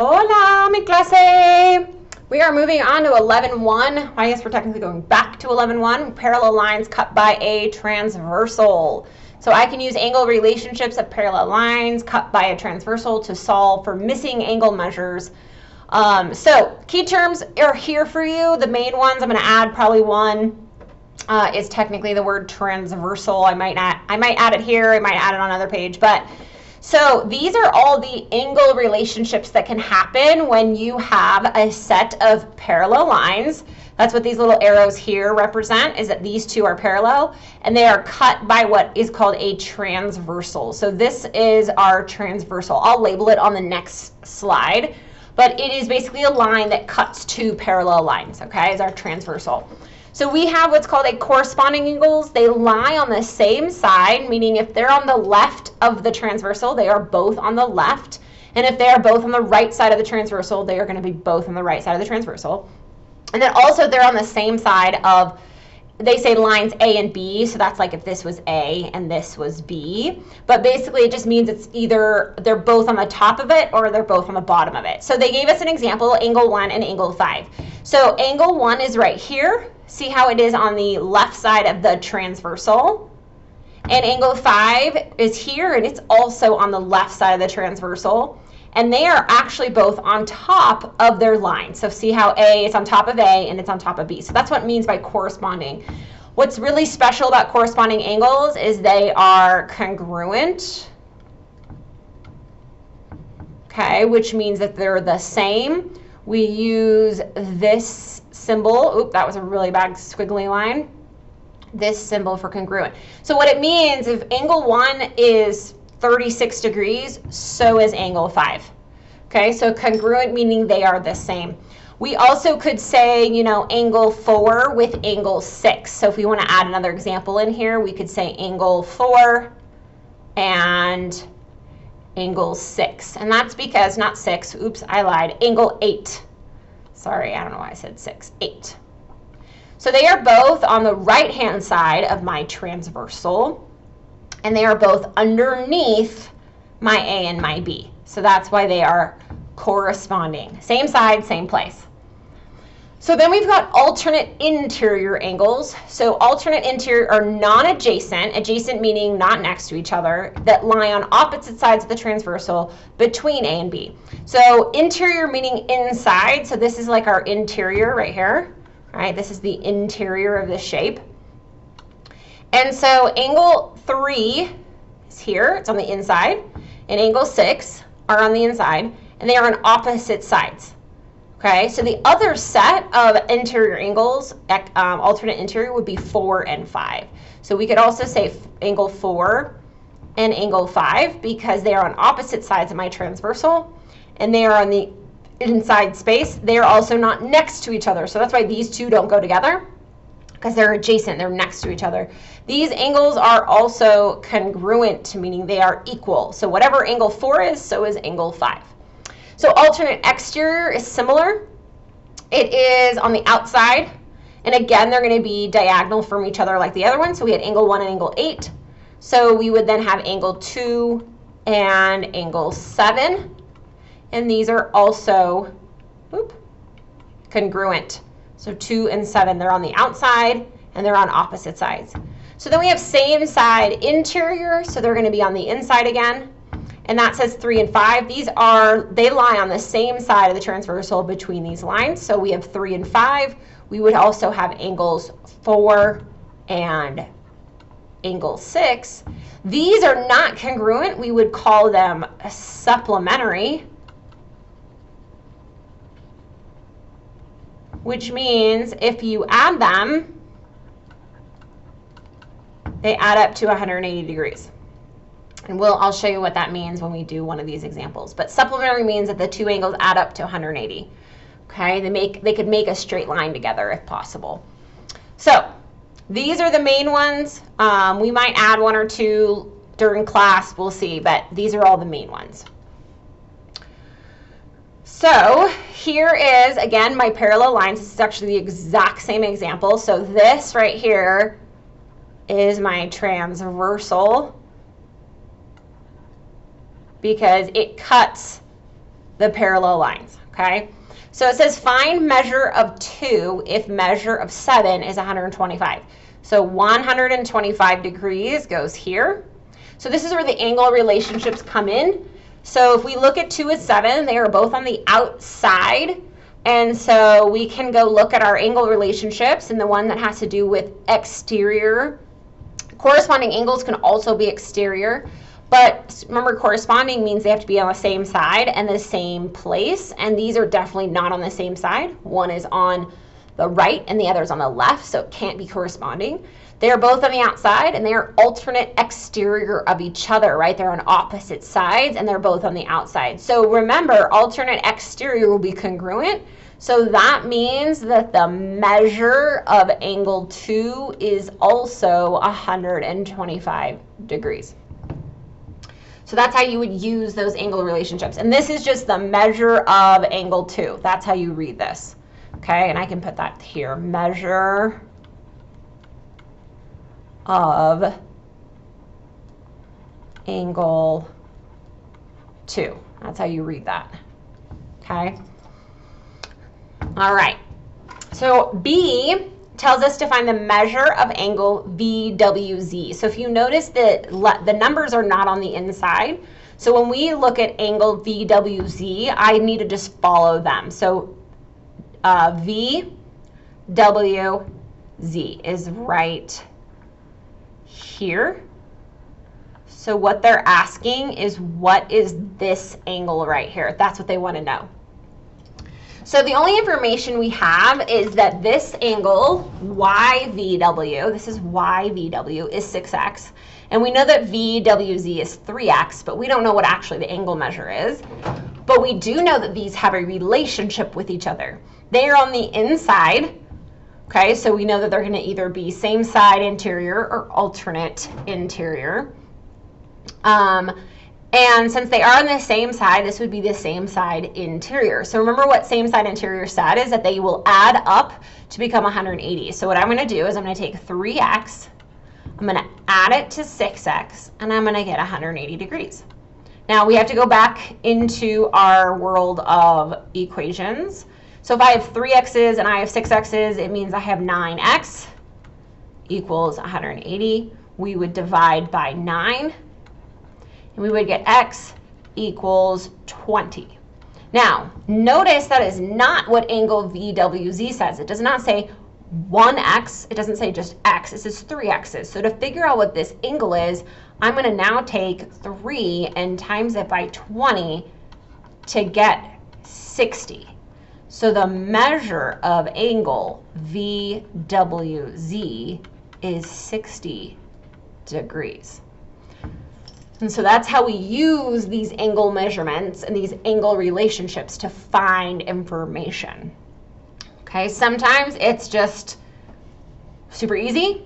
Hola, mi clase! We are moving on to 11.1. I guess we're technically going back to 11.1. Parallel lines cut by a transversal. So I can use angle relationships of parallel lines cut by a transversal to solve for missing angle measures. So key terms are here for you. The main ones, I'm going to add probably one is technically the word transversal. I might add it here. I might add it on another page, but so these are all the angle relationships that can happen when you have a set of parallel lines. That's what these little arrows here represent, is that these two are parallel and they are cut by what is called a transversal. So this is our transversal. I'll label it on the next slide, but it is basically a line that cuts two parallel lines, okay, is our transversal. So we have what's called a corresponding angles. They lie on the same side, meaning if they're on the left of the transversal, they are both on the left. And if they are both on the right side of the transversal, they are going to be both on the right side of the transversal. And then also they're on the same side of, they say lines A and B, so that's like if this was A and this was B. But basically it just means it's either they're both on the top of it or they're both on the bottom of it. So they gave us an example, angle 1 and angle 5. So angle 1 is right here. See how it is on the left side of the transversal. And angle 5 is here, and it's also on the left side of the transversal. And they are actually both on top of their line. So see how A is on top of A and it's on top of B. So that's what it means by corresponding. What's really special about corresponding angles is they are congruent. Okay, which means that they're the same. We use this symbol. Oop, that was a really bad squiggly line. This symbol for congruent. So what it means, if angle 1 is 36 degrees, so is angle 5. Okay, so congruent meaning they are the same. We also could say, you know, angle 4 with angle 6. So if we want to add another example in here, we could say angle 4 and angle 6. And that's because, not 6, oops, I lied, angle 8. Sorry, I don't know why I said 6, 8. So they are both on the right-hand side of my transversal, and they are both underneath my A and my B. So that's why they are corresponding. Same side, same place. So then we've got alternate interior angles. So alternate interior are non-adjacent, adjacent meaning not next to each other, that lie on opposite sides of the transversal between A and B. So interior meaning inside. So this is like our interior right here. All right, this is the interior of this shape. And so angle 3 is here, it's on the inside, and angle 6 are on the inside, and they are on opposite sides. Okay, so the other set of interior angles, alternate interior, would be 4 and 5. So we could also say angle 4 and angle 5 because they are on opposite sides of my transversal, and they are on the inside space. They are also not next to each other, so that's why these two don't go together, because they're adjacent, they're next to each other. These angles are also congruent, meaning they are equal. So whatever angle 4 is, so is angle 5. So alternate exterior is similar. It is on the outside, and again, they're going to be diagonal from each other like the other one. So we had angle 1 and angle 8. So we would then have angle 2 and angle 7. And these are also congruent. So 2 and 7, they're on the outside and they're on opposite sides. So then we have same side interior, so they're going to be on the inside again. And that says 3 and 5. They lie on the same side of the transversal between these lines. So we have 3 and 5. We would also have angles 4 and angle 6. These are not congruent. We would call them supplementary, which means if you add them, they add up to 180 degrees. And I'll show you what that means when we do one of these examples. But supplementary means that the two angles add up to 180. Okay, they could make a straight line together if possible. So these are the main ones. We might add one or two during class, we'll see, but these are all the main ones. So here is, again, my parallel lines. This is actually the exact same example. So this right here is my transversal because it cuts the parallel lines, okay? So it says find measure of 2 if measure of 7 is 125. So 125 degrees goes here. So this is where the angle relationships come in. So if we look at 2 and 7, they are both on the outside. And so we can go look at our angle relationships, and the one that has to do with exterior. Corresponding angles can also be exterior. But remember, corresponding means they have to be on the same side and the same place. And these are definitely not on the same side. One is on the right and the other is on the left, so it can't be corresponding. They are both on the outside and they are alternate exterior of each other, right? They're on opposite sides and they're both on the outside. So remember, alternate exterior will be congruent. So that means that the measure of angle 2 is also 125 degrees. So that's how you would use those angle relationships. And this is just the measure of angle 2. That's how you read this. Okay, and I can put that here. Measure of angle 2. That's how you read that. Okay. All right. So B tells us to find the measure of angle VWZ. So if you notice that the numbers are not on the inside, so when we look at angle VWZ, I need to just follow them. So VWZ is right here. So what they're asking is, what is this angle right here? That's what they want to know. So the only information we have is that this angle, YVW, this is YVW, is 6x. And we know that VWZ is 3x, but we don't know what actually the angle measure is. But we do know that these have a relationship with each other. They are on the inside, okay? So we know that they're going to either be same side interior or alternate interior. And since they are on the same side, this would be the same side interior. So remember what same side interior said is that they will add up to become 180. So what I'm going to do is I'm going to take 3x, I'm going to add it to 6x, and I'm going to get 180 degrees. Now we have to go back into our world of equations. So if I have 3x's and I have 6x's, it means I have 9x equals 180. We would divide by 9. And we would get x equals 20. Now, notice that is not what angle VWZ says. It does not say 1x. It doesn't say just x. It says 3x's. So to figure out what this angle is, I'm going to now take 3 and times it by 20 to get 60. So the measure of angle VWZ is 60 degrees. And so that's how we use these angle measurements and these angle relationships to find information. Okay, sometimes it's just super easy,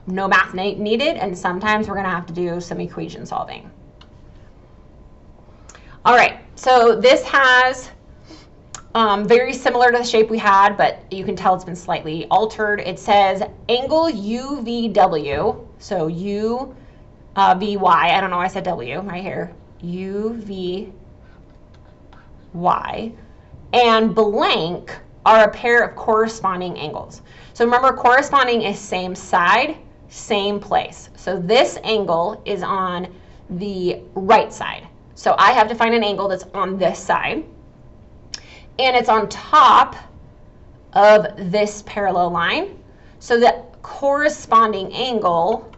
no math needed, and sometimes we're going to have to do some equation solving. All right, so this has very similar to the shape we had, but you can tell it's been slightly altered. It says angle UVW, so VY, I don't know why I said W right here, UVY, and blank are a pair of corresponding angles. So remember, corresponding is same side, same place. So this angle is on the right side. So I have to find an angle that's on this side, and it's on top of this parallel line. So the corresponding angle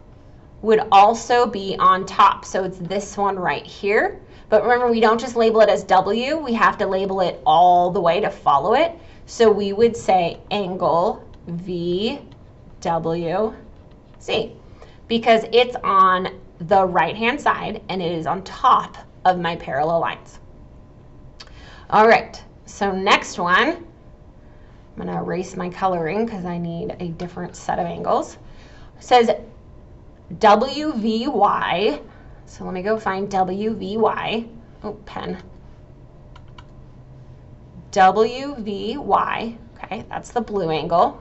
would also be on top. So it's this one right here. But remember, we don't just label it as W, we have to label it all the way to follow it. So we would say angle VWC because it's on the right-hand side and it is on top of my parallel lines. All right, so next one, I'm gonna erase my coloring because I need a different set of angles. It says WVY, so let me go find WVY, oh, pen. WVY, okay, that's the blue angle.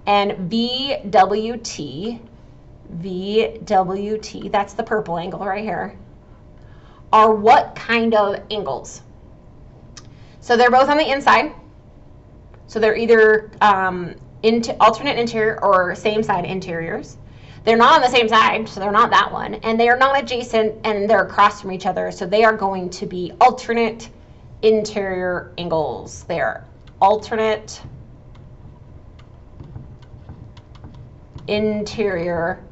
And VWT, that's the purple angle right here, are what kind of angles? So they're both on the inside. So they're either alternate interior or same side interiors. They're not on the same side, so they're not that one. And they are not adjacent, and they're across from each other. So they are going to be alternate interior angles. They are alternate interior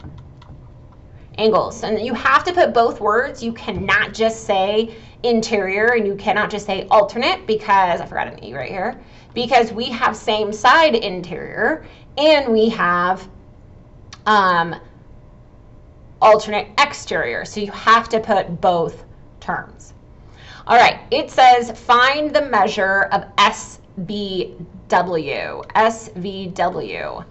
angles. And you have to put both words. You cannot just say interior and you cannot just say alternate, because I forgot an E right here, because we have same side interior and we have alternate exterior. So you have to put both terms. All right, it says find the measure of SVW. SVW.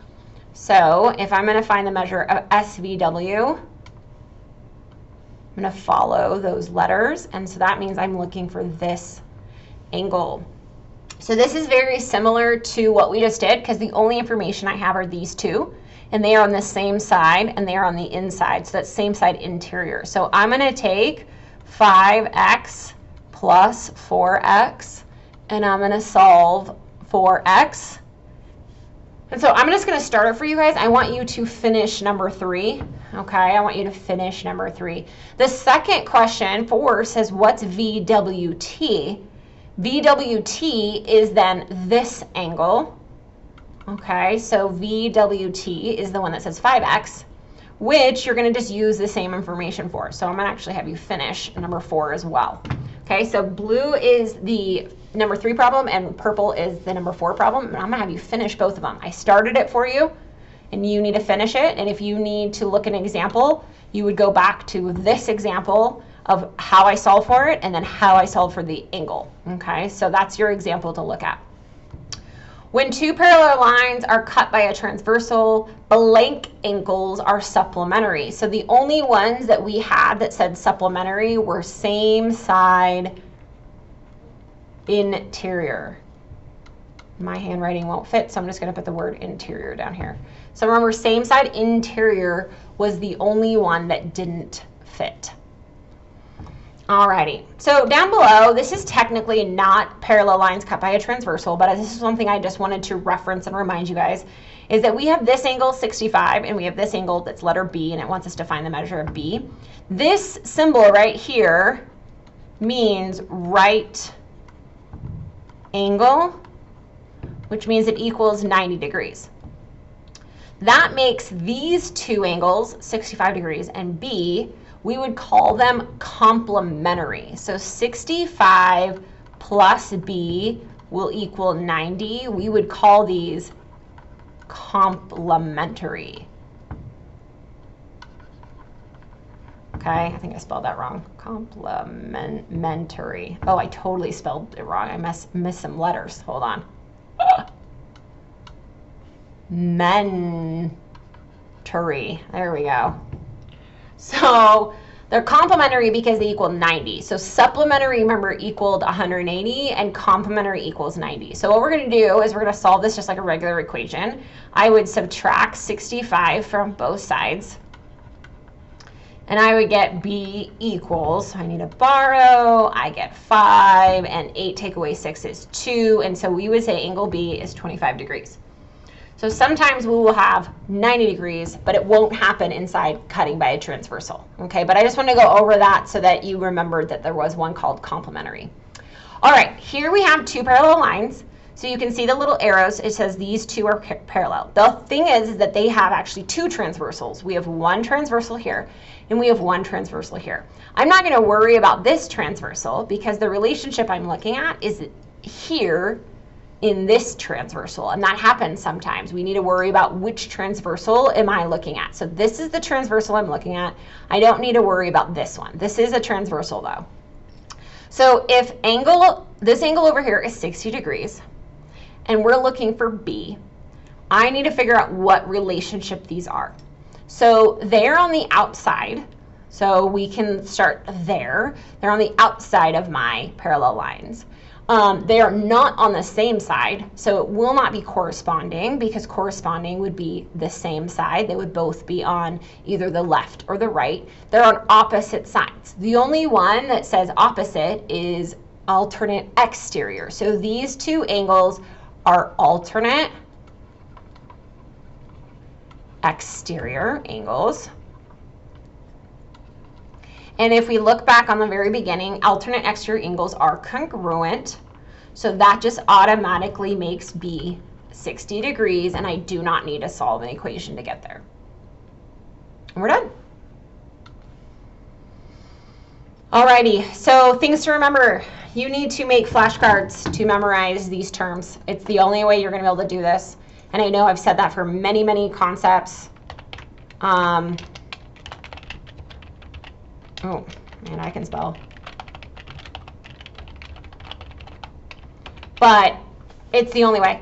So if I'm going to find the measure of SVW, I'm going to follow those letters, and so that means I'm looking for this angle. So this is very similar to what we just did, because the only information I have are these two, and they are on the same side and they are on the inside, so that's same side interior. So I'm going to take 5x plus 4x, and I'm going to solve for x. And so I'm just going to start it for you guys. I want you to finish number 3. Okay, I want you to finish number 3. The second question 4 says, what's VWT? VWT is then this angle. Okay, so VWT is the one that says 5x, which you're going to just use the same information for. So I'm going to actually have you finish number 4 as well. Okay, so blue is the number 3 problem and purple is the number 4 problem. And I'm going to have you finish both of them. I started it for you and you need to finish it. And if you need to look at an example, you would go back to this example of how I solve for it and then how I solve for the angle. Okay, so that's your example to look at. When two parallel lines are cut by a transversal, blank angles are supplementary. So the only ones that we had that said supplementary were same side interior. My handwriting won't fit, so I'm just going to put the word interior down here. So remember, same side interior was the only one that didn't fit. Alrighty, so down below, this is technically not parallel lines cut by a transversal, but this is something I just wanted to reference and remind you guys, is that we have this angle 65 and we have this angle that's letter B, and it wants us to find the measure of B. This symbol right here means right angle, which means it equals 90 degrees. That makes these two angles, 65 degrees and B, we would call them complementary. So 65 plus B will equal 90. We would call these complementary. Okay, I think I spelled that wrong. Complementary. Oh, I totally spelled it wrong. I missed some letters. Hold on. Mentary. There we go. So they're complementary because they equal 90. So supplementary, remember, equaled 180 and complementary equals 90. So what we're going to do is we're going to solve this just like a regular equation. I would subtract 65 from both sides. And I would get B equals, I need to borrow, I get 5, and 8 take away 6 is 2. And so we would say angle B is 25 degrees. So sometimes we will have 90 degrees, but it won't happen inside cutting by a transversal. Okay, but I just want to go over that so that you remembered that there was one called complementary. All right, here we have two parallel lines. So you can see the little arrows. It says these two are parallel. The thing is that they have actually two transversals. We have one transversal here, and we have one transversal here. I'm not going to worry about this transversal because the relationship I'm looking at is here in this transversal, and that happens sometimes. We need to worry about which transversal am I looking at. So this is the transversal I'm looking at. I don't need to worry about this one. This is a transversal though. So if this angle over here is 60 degrees, and we're looking for B, I need to figure out what relationship these are. So they're on the outside, So we can start there. They're on the outside of my parallel lines. They are not on the same side, so it will not be corresponding, because corresponding would be the same side. They would both be on either the left or the right. They're on opposite sides. The only one that says opposite is alternate exterior. So these two angles are alternate exterior angles. And if we look back on the very beginning, alternate exterior angles are congruent. So that just automatically makes B 60 degrees, and I do not need to solve an equation to get there. And we're done. Alrighty, so things to remember. You need to make flashcards to memorize these terms. It's the only way you're going to be able to do this. And I know I've said that for many, many concepts. Oh, man, I can spell. But it's the only way.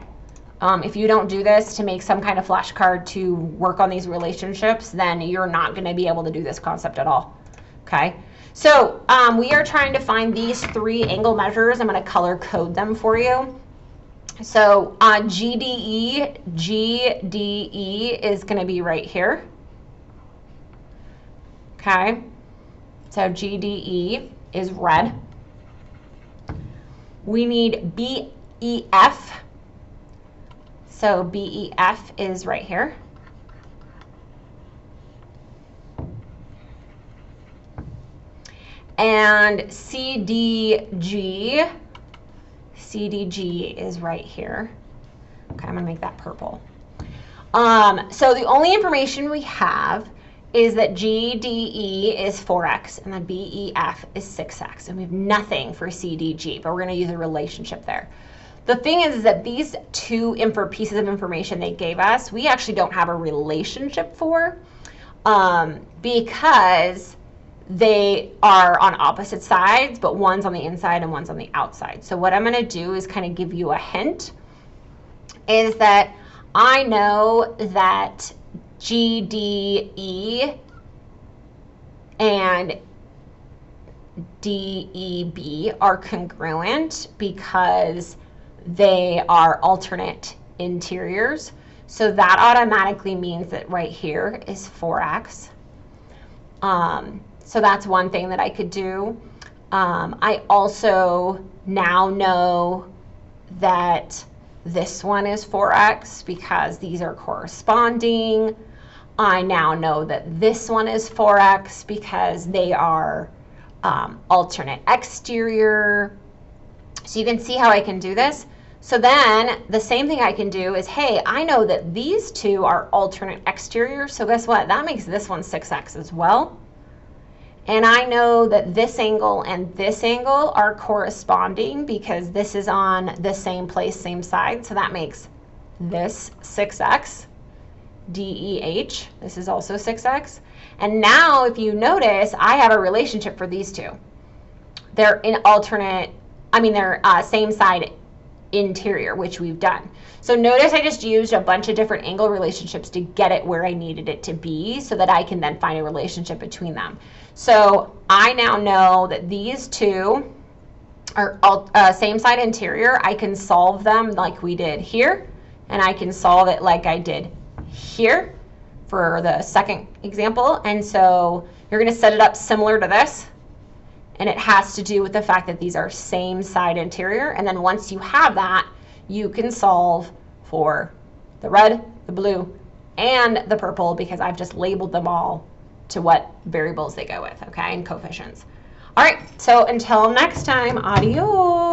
If you don't do this to make some kind of flashcard to work on these relationships, then you're not going to be able to do this concept at all. Okay? So we are trying to find these three angle measures. I'm going to color code them for you. So GDE is going to be right here. Okay? So GDE is red. We need BEF. So BEF is right here. And CDG is right here. Okay, I'm gonna make that purple. So the only information we have is that GDE is 4x and then BEF is 6x, and we have nothing for CDG, but we're going to use a relationship there. The thing is that these two pieces of information they gave us, we actually don't have a relationship for, because they are on opposite sides, but one's on the inside and one's on the outside. So what I'm going to do is kind of give you a hint, is that I know that GDE and DEB are congruent because they are alternate interiors. So that automatically means that right here is 4x. So that's one thing that I could do. I also now know that this one is 4x because these are corresponding. I now know that this one is 4x because they are alternate exterior. So you can see how I can do this. So then the same thing I can do is, hey, I know that these two are alternate exterior. So guess what? That makes this one 6x as well. And I know that this angle and this angle are corresponding because this is on the same place, same side. So that makes this 6x. DEH, this is also 6x. And now if you notice, I have a relationship for these two. They're in they're same side interior, which we've done. So notice I just used a bunch of different angle relationships to get it where I needed it to be so that I can then find a relationship between them. So I now know that these two are same side interior. I can solve them like we did here, and I can solve it like I did here for the second example. And so you're going to set it up similar to this, and it has to do with the fact that these are same side interior. And then once you have that, you can solve for the red, the blue, and the purple because I've just labeled them all to what variables they go with, okay, and coefficients. All right, so until next time, adios.